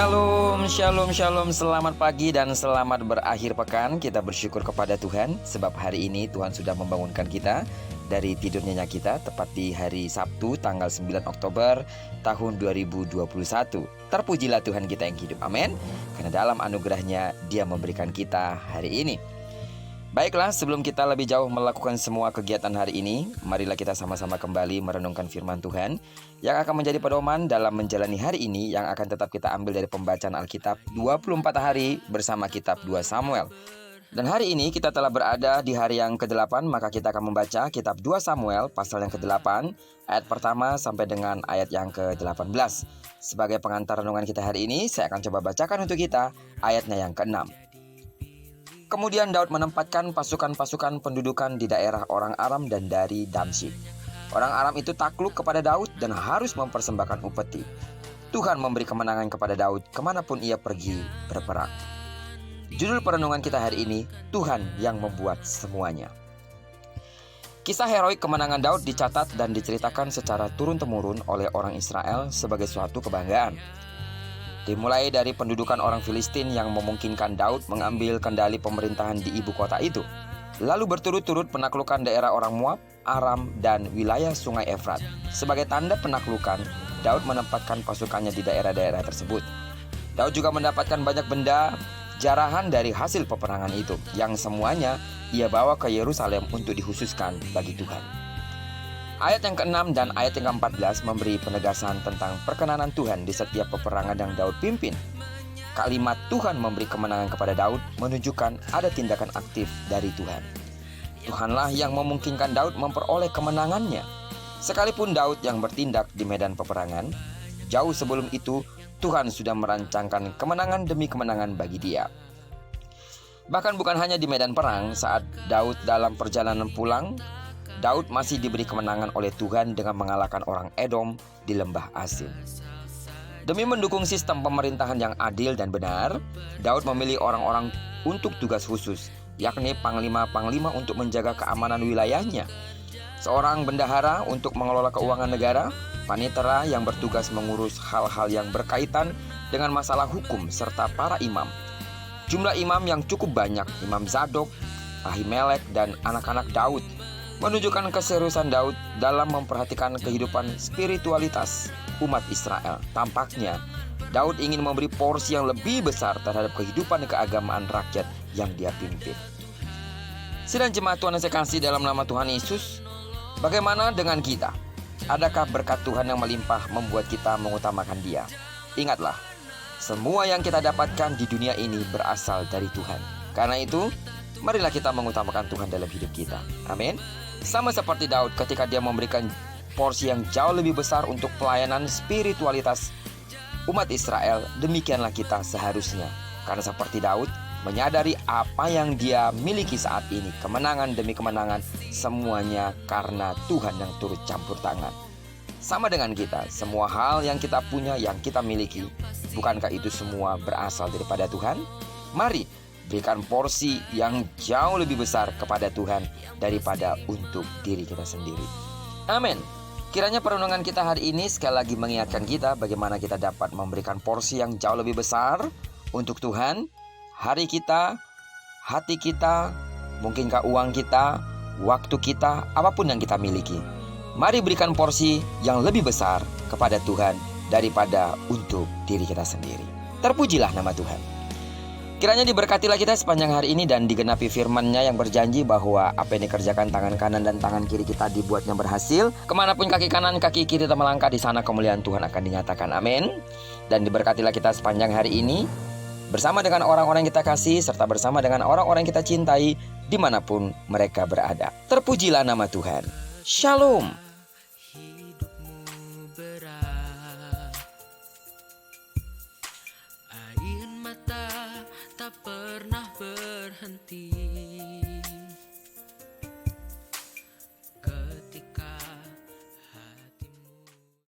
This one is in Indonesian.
Shalom, shalom, shalom. Selamat pagi dan selamat berakhir pekan. Kita bersyukur kepada Tuhan sebab hari ini Tuhan sudah membangunkan kita dari tidur nyenyak kita tepat di hari Sabtu tanggal 9 Oktober tahun 2021. Terpujilah Tuhan kita yang hidup. Amin. Karena dalam anugerahnya Dia memberikan kita hari ini. Baiklah, sebelum kita lebih jauh melakukan semua kegiatan hari ini, marilah kita sama-sama kembali merenungkan firman Tuhan yang akan menjadi pedoman dalam menjalani hari ini, yang akan tetap kita ambil dari pembacaan Alkitab 24 hari bersama kitab 2 Samuel. Dan hari ini kita telah berada di hari yang ke-8, maka kita akan membaca kitab 2 Samuel pasal yang ke-8, ayat pertama sampai dengan ayat yang ke-18. Sebagai pengantar renungan kita hari ini, saya akan coba bacakan untuk kita ayatnya yang ke-6. Kemudian Daud menempatkan pasukan-pasukan pendudukan di daerah orang Aram dan dari Damsyik. Orang Aram itu takluk kepada Daud dan harus mempersembahkan upeti. Tuhan memberi kemenangan kepada Daud kemanapun ia pergi berperang. Judul perenungan kita hari ini, Tuhan yang membuat semuanya. Kisah heroik kemenangan Daud dicatat dan diceritakan secara turun-temurun oleh orang Israel sebagai suatu kebanggaan. Dimulai dari pendudukan orang Filistin yang memungkinkan Daud mengambil kendali pemerintahan di ibu kota itu. Lalu berturut-turut penaklukan daerah orang Moab, Aram, dan wilayah sungai Efrat. Sebagai tanda penaklukan, Daud menempatkan pasukannya di daerah-daerah tersebut. Daud juga mendapatkan banyak benda jarahan dari hasil peperangan itu, yang semuanya ia bawa ke Yerusalem untuk dikhususkan bagi Tuhan. Ayat yang ke-6 dan ayat yang ke-14 memberi penegasan tentang perkenanan Tuhan di setiap peperangan yang Daud pimpin. Kalimat Tuhan memberi kemenangan kepada Daud menunjukkan ada tindakan aktif dari Tuhan. Tuhanlah yang memungkinkan Daud memperoleh kemenangannya. Sekalipun Daud yang bertindak di medan peperangan, jauh sebelum itu Tuhan sudah merancangkan kemenangan demi kemenangan bagi dia. Bahkan bukan hanya di medan perang, saat Daud dalam perjalanan pulang, Daud masih diberi kemenangan oleh Tuhan dengan mengalahkan orang Edom di lembah Asin. Demi mendukung sistem pemerintahan yang adil dan benar, Daud memilih orang-orang untuk tugas khusus, yakni panglima-panglima untuk menjaga keamanan wilayahnya, seorang bendahara untuk mengelola keuangan negara, panitera yang bertugas mengurus hal-hal yang berkaitan dengan masalah hukum, serta para imam. Jumlah imam yang cukup banyak, Imam Zadok, Ahimelek, dan anak-anak Daud, menunjukkan keseriusan Daud dalam memperhatikan kehidupan spiritualitas umat Israel. Tampaknya Daud ingin memberi porsi yang lebih besar terhadap kehidupan keagamaan rakyat yang dia pimpin. Sidang jemaat Tuhan yang saya kasih dalam nama Tuhan Yesus, bagaimana dengan kita? Adakah berkat Tuhan yang melimpah membuat kita mengutamakan Dia? Ingatlah, semua yang kita dapatkan di dunia ini berasal dari Tuhan. Karena itu, marilah kita mengutamakan Tuhan dalam hidup kita. Amin. Sama seperti Daud ketika dia memberikan porsi yang jauh lebih besar untuk pelayanan spiritualitas umat Israel, demikianlah kita seharusnya. Karena seperti Daud, menyadari apa yang dia miliki saat ini, kemenangan demi kemenangan, semuanya karena Tuhan yang turut campur tangan. Sama dengan kita, semua hal yang kita punya, yang kita miliki, bukankah itu semua berasal daripada Tuhan? Mari berikan porsi yang jauh lebih besar kepada Tuhan daripada untuk diri kita sendiri. Amin. Kiranya perenungan kita hari ini sekali lagi mengingatkan kita bagaimana kita dapat memberikan porsi yang jauh lebih besar untuk Tuhan. Hari kita, hati kita, mungkinkah uang kita, waktu kita, apapun yang kita miliki. Mari berikan porsi yang lebih besar kepada Tuhan daripada untuk diri kita sendiri. Terpujilah nama Tuhan. Kiranya diberkatilah kita sepanjang hari ini dan digenapi firman-Nya yang berjanji bahwa apa yang dikerjakan tangan kanan dan tangan kiri kita dibuatnya berhasil. Kemanapun kaki kanan, kaki kiri kita melangkah, di sana kemuliaan Tuhan akan dinyatakan. Amin. Dan diberkatilah kita sepanjang hari ini bersama dengan orang-orang yang kita kasih, serta bersama dengan orang-orang yang kita cintai dimanapun mereka berada. Terpujilah nama Tuhan. Shalom. Tak pernah berhenti.